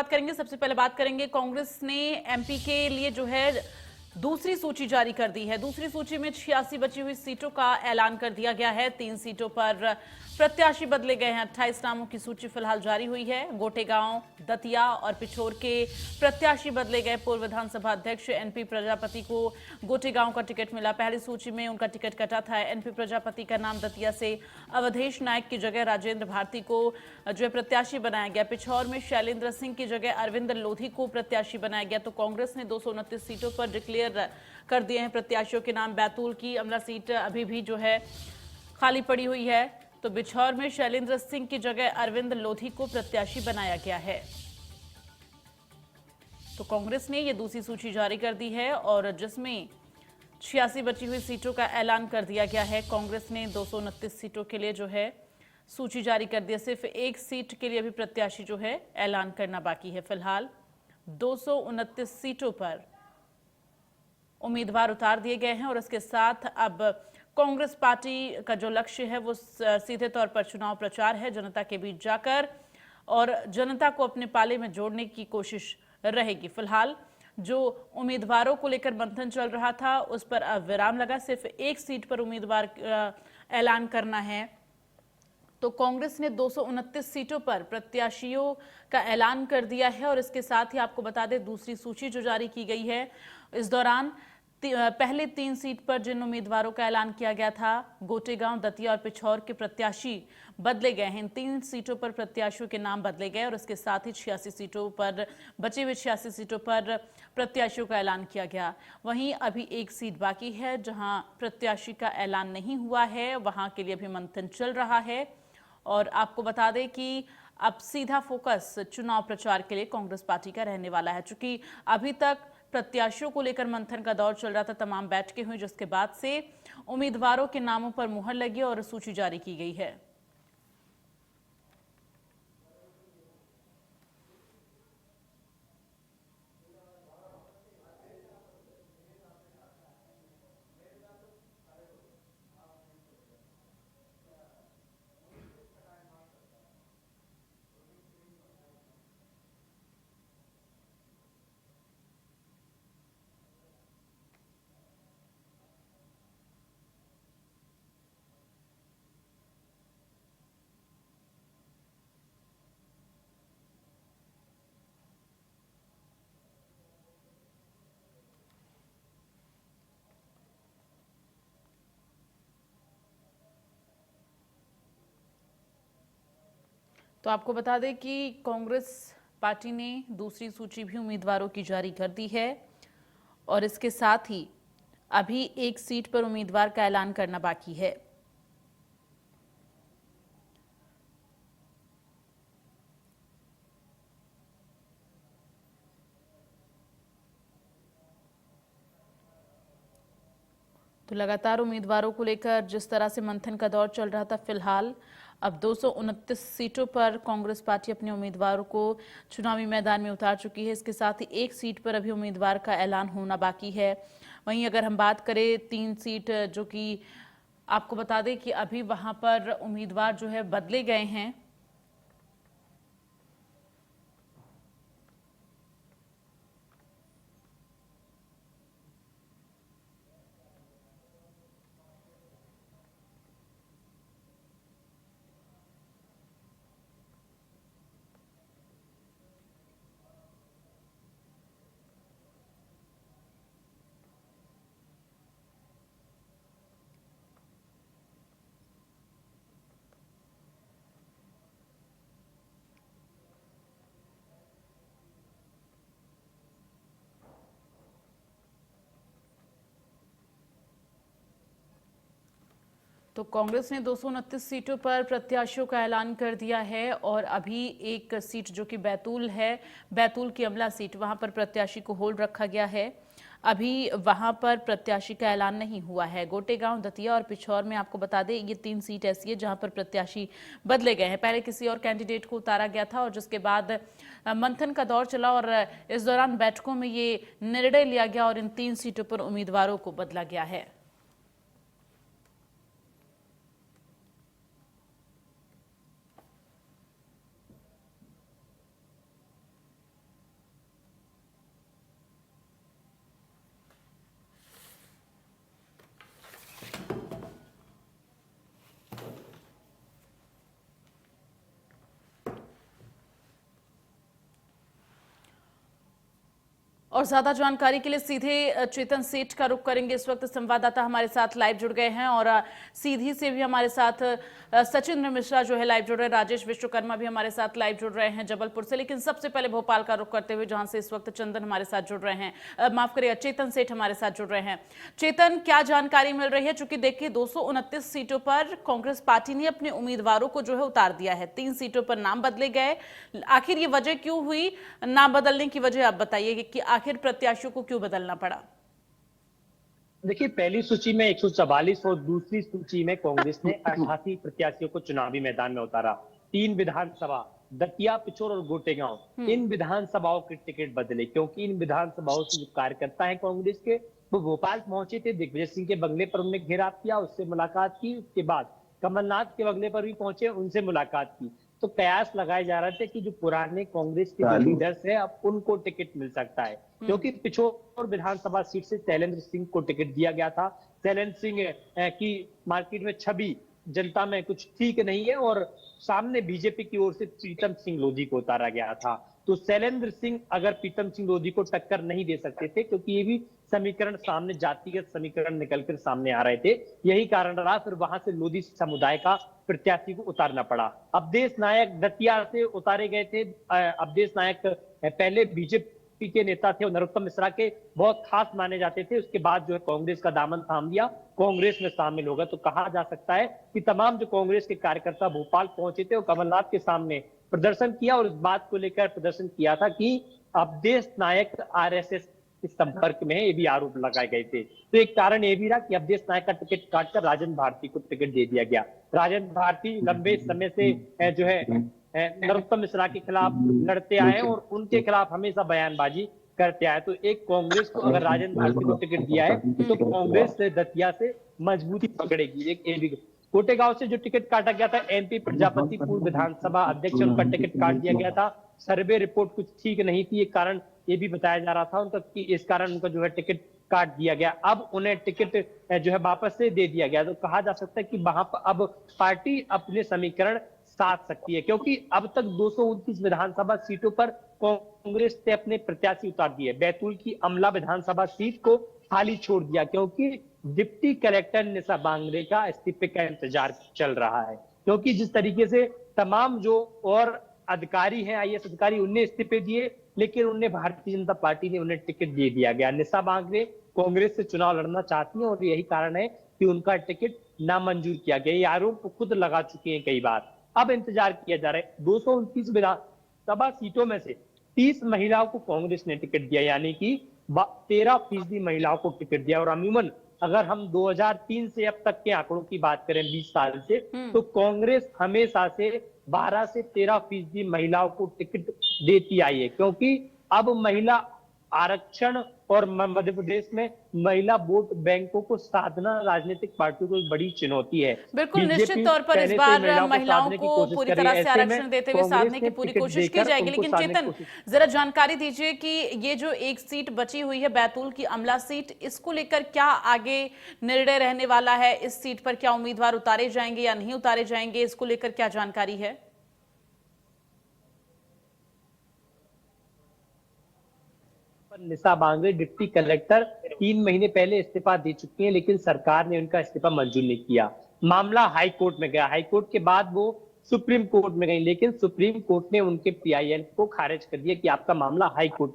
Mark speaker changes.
Speaker 1: बात करेंगे। सबसे पहले बात करेंगे, कांग्रेस ने एमपी के लिए जो है दूसरी सूची जारी कर दी है। दूसरी सूची में 86 बची हुई सीटों का ऐलान कर दिया गया है। 3 सीटों पर प्रत्याशी बदले गए हैं। 28 नामों की सूची फिलहाल जारी हुई है। गोटेगांव, दतिया और पिछोर के प्रत्याशी बदले गए। पूर्व विधानसभा अध्यक्ष एनपी प्रजापति को गोटेगांव का टिकट मिला। पहली सूची में उनका टिकट कटा था। एनपी प्रजापति का नाम दतिया से अवधेश नायक की जगह राजेंद्र भारती को जो है प्रत्याशी बनाया गया। पिछौर में शैलेंद्र सिंह की जगह अरविंद लोधी को प्रत्याशी बनाया गया। तो कांग्रेस ने 229 सीटों पर डिक्लेयर कर दिए हैं प्रत्याशियों के नाम। बैतूल की अमला सीट अभी भी जो है खाली पड़ी हुई है। तो बिछौर में शैलेंद्र सिंह की जगह अरविंद लोधी को प्रत्याशी बनाया गया है। तो कांग्रेस ने यह दूसरी सूची जारी कर दी है और जिसमें 86 बची हुई सीटों का ऐलान कर दिया गया है। कांग्रेस ने 229 सीटों के लिए जो है सूची जारी कर दी है। सिर्फ एक सीट के लिए भी प्रत्याशी जो है ऐलान करना बाकी है। फिलहाल 229 सीटों पर उम्मीदवार उतार दिए गए हैं और इसके साथ अब कांग्रेस पार्टी का जो लक्ष्य है वो सीधे तौर पर चुनाव प्रचार है। जनता के बीच जाकर और जनता को अपने पाले में जोड़ने की कोशिश रहेगी। फिलहाल जो उम्मीदवारों को लेकर मंथन चल रहा था उस पर अब विराम लगा। सिर्फ एक सीट पर उम्मीदवार ऐलान करना है। तो कांग्रेस ने 229 सीटों पर प्रत्याशियों का ऐलान कर दिया है और इसके साथ ही आपको बता दें दूसरी सूची जो जारी की गई है इस दौरान पहले 3 सीट पर जिन उम्मीदवारों का ऐलान किया गया था, गोटेगांव, दतिया और पिछौर के प्रत्याशी बदले गए हैं। इन 3 सीटों पर प्रत्याशियों के नाम बदले गए और इसके साथ ही 86 सीटों पर बची हुई 86 सीटों पर प्रत्याशियों का ऐलान किया गया। वहीं अभी एक सीट बाकी है जहां प्रत्याशी का ऐलान नहीं हुआ है, वहां के लिए अभी मंथन चल रहा है। और आपको बता दें कि अब सीधा फोकस चुनाव प्रचार के लिए कांग्रेस पार्टी का रहने वाला है। चूंकि अभी तक प्रत्याशियों को लेकर मंथन का दौर चल रहा था, तमाम बैठकें हुई जिसके बाद से उम्मीदवारों के नामों पर मुहर लगी और सूची जारी की गई है। तो आपको बता दें कि कांग्रेस पार्टी ने दूसरी सूची भी उम्मीदवारों की जारी कर दी है और इसके साथ ही अभी एक सीट पर उम्मीदवार का ऐलान करना बाकी है। तो लगातार उम्मीदवारों को लेकर जिस तरह से मंथन का दौर चल रहा था, फिलहाल अब 229 सीटों पर कांग्रेस पार्टी अपने उम्मीदवारों को चुनावी मैदान में उतार चुकी है। इसके साथ ही एक सीट पर अभी उम्मीदवार का ऐलान होना बाकी है। वहीं अगर हम बात करें 3 सीट जो कि आपको बता दें कि अभी वहां पर उम्मीदवार जो है बदले गए हैं। तो कांग्रेस ने 229 सीटों पर प्रत्याशियों का ऐलान कर दिया है और अभी एक सीट जो कि बैतूल है, बैतूल की अमला सीट, वहां पर प्रत्याशी को होल्ड रखा गया है। अभी वहां पर प्रत्याशी का ऐलान नहीं हुआ है। गोटेगांव, दतिया और पिछौर में आपको बता दें ये 3 सीट ऐसी है जहां पर प्रत्याशी बदले गए हैं। पहले किसी और कैंडिडेट को उतारा गया था और जिसके बाद मंथन का दौर चला और इस दौरान बैठकों में ये निर्णय लिया गया और इन 3 सीटों पर उम्मीदवारों को बदला गया है। और ज्यादा जानकारी के लिए सीधे चेतन सेठ का रुख करेंगे। इस वक्त संवाददाता हमारे साथ लाइव जुड़ गए हैं और सीधी से भी हमारे साथ सचिंद्र मिश्रा जो है लाइव जुड़ रहे हैं, राजेश विश्वकर्मा भी हमारे साथ लाइव जुड़ रहे हैं जबलपुर से। लेकिन सबसे पहले भोपाल का रुख करते हुए जहां से इस वक्त चंदन हमारे साथ जुड़ रहे हैं, माफ करिए चेतन सेठ हमारे साथ जुड़ रहे हैं। चेतन, क्या जानकारी मिल रही है? चूंकि देखिए 229 सीटों पर कांग्रेस पार्टी ने अपने उम्मीदवारों को जो है उतार दिया है, 3 सीटों पर नाम बदले गए। आखिर ये वजह क्यों हुई? नाम बदलने की वजह आप बताइए कि आखिर प्रत्याशियों को क्यों बदलना पड़ा?
Speaker 2: देखिए, पहली सूची में 144 और दूसरी सूची में कांग्रेस ने 88 प्रत्याशियों को चुनावी मैदान में उतारा। 3 विधानसभा, दतिया, पिछोर और गोटेगांव, इन विधानसभाओं के टिकट बदले क्योंकि इन विधानसभाओं से जो कार्यकर्ता हैं कांग्रेस के, वो भोपाल पहुंचे थे। दिग्विजय सिंह के बंगले पर उन्होंने घेराव किया, उससे मुलाकात की। उसके बाद कमलनाथ के बंगले पर भी पहुंचे, उनसे मुलाकात की। तो कयास लगाए जा रहे थे कि जो पुराने कांग्रेस के जो लीडर्स हैं अब उनको टिकट मिल सकता है, क्योंकि पिछोर विधानसभा सीट से शैलेंद्र सिंह को टिकट दिया गया था। शैलेंद्र सिंह की मार्केट में छवि जनता में कुछ ठीक नहीं है और सामने बीजेपी की ओर से प्रीतम सिंह लोधी को उतारा गया था। तो शैलेंद्र सिंह अगर प्रीतम सिंह लोधी को टक्कर नहीं दे सकते थे, क्योंकि ये भी समीकरण सामने, जातिगत समीकरण निकलकर सामने आ रहे थे, यही कारण रहा। फिर वहां से लोधी समुदाय का प्रत्याशी को उतारना पड़ा। अवधेश नायक दतिया से उतारे गए थे। अवधेश नायक पहले बीजेपी के नेता थे और नरोत्तम मिश्रा के बहुत खास माने जाते थे। उसके बाद जो है कांग्रेस का दामन थाम लिया, कांग्रेस में शामिल हो गए। तो कहा जा सकता है कि तमाम जो कांग्रेस के कार्यकर्ता भोपाल पहुंचे थे और कमलनाथ के सामने प्रदर्शन किया और इस बात को लेकर प्रदर्शन किया था कि अवधेश नायक आरएसएस के संपर्क में है, ये भी आरोप लगाए गए थे। तो एक कारण ये भी रहा कि अवधेश नायक का टिकट काटकर राजन भारती को टिकट दे दिया गया। राजन भारती लंबे समय से जो है नरोत्तम मिश्रा के खिलाफ लड़ते आए और उनके खिलाफ हमेशा बयानबाजी करते आए। तो एक कांग्रेस को अगर राजन भारती को टिकट दिया है तो कांग्रेस से दतिया से मजबूती पकड़ेगी। एक ये भी कोटेगांव से जो टिकट काटा गया था, एमपी प्रजापति पूर्व विधानसभा अध्यक्ष, उनका टिकट काट दिया गया था। सर्वे रिपोर्ट कुछ ठीक नहीं थी, एक कारण ये भी बताया जा रहा था उनका कि इस कारण उनका जो है टिकट काट दिया गया। अब उन्हें टिकट जो है वापस से दे दिया गया। तो कहा जा सकता है कि वहां पर अब पार्टी अपने समीकरण साध सकती है, क्योंकि अब तक 229 विधानसभा सीटों पर कांग्रेस ने अपने प्रत्याशी उतार दिए। बैतूल की अमला विधानसभा सीट को खाली छोड़ दिया, क्योंकि डिप्टी कलेक्टर निशा बांगरे का इस्तीफे का इंतजार चल रहा है। क्योंकि जिस तरीके से तमाम जो और अधिकारी हैं, आईएएस अधिकारी, उनने इस्तीफे दिए, लेकिन उन्हें भारतीय जनता पार्टी ने उन्हें टिकट दे दिया गया। निशा बांगरे कांग्रेस से चुनाव लड़ना चाहती हैं और यही कारण है कि उनका टिकट नामंजूर किया गया। ये आरोप खुद लगा चुके हैं कई बार। अब इंतजार किया जा रहा है। 229 विधानसभा सीटों में से 30 महिलाओं को कांग्रेस ने टिकट दिया, यानी कि 13% महिलाओं को टिकट दिया। और अमूमन अगर हम 2003 से अब तक के आंकड़ों की बात करें, 20 साल से, तो कांग्रेस हमेशा से 12 से 13% महिलाओं को टिकट देती आई है। क्योंकि अब महिला आरक्षण और मध्य प्रदेश में महिला वोट बैंकों को साधना राजनीतिक पार्टियों को एक बड़ी चुनौती है।
Speaker 1: बिल्कुल, निश्चित तौर पर इस बार महिलाओं को पूरी तरह से आरक्षण देते हुए साधने की पूरी कोशिश की जाएगी। लेकिन चेतन, जरा जानकारी दीजिए कि ये जो एक सीट बची हुई है, बैतूल की अमला सीट, इसको लेकर क्या आगे निर्णय रहने वाला है? इस सीट पर क्या उम्मीदवार उतारे जाएंगे या नहीं उतारे जाएंगे, इसको लेकर क्या जानकारी है?
Speaker 2: निशा बांगरे डिप्टी कलेक्टर 3 महीने पहले इस्तीफा दे चुकी हैं, लेकिन सरकार ने उनका इस्तीफा मंजूर नहीं किया। मामला हाई कोर्ट में गया, हाई कोर्ट के बाद वो सुप्रीम कोर्ट में गई, लेकिन सुप्रीम कोर्ट ने उनके पीआईएल को खारिज कर दिया कि आपका मामला हाई कोर्ट में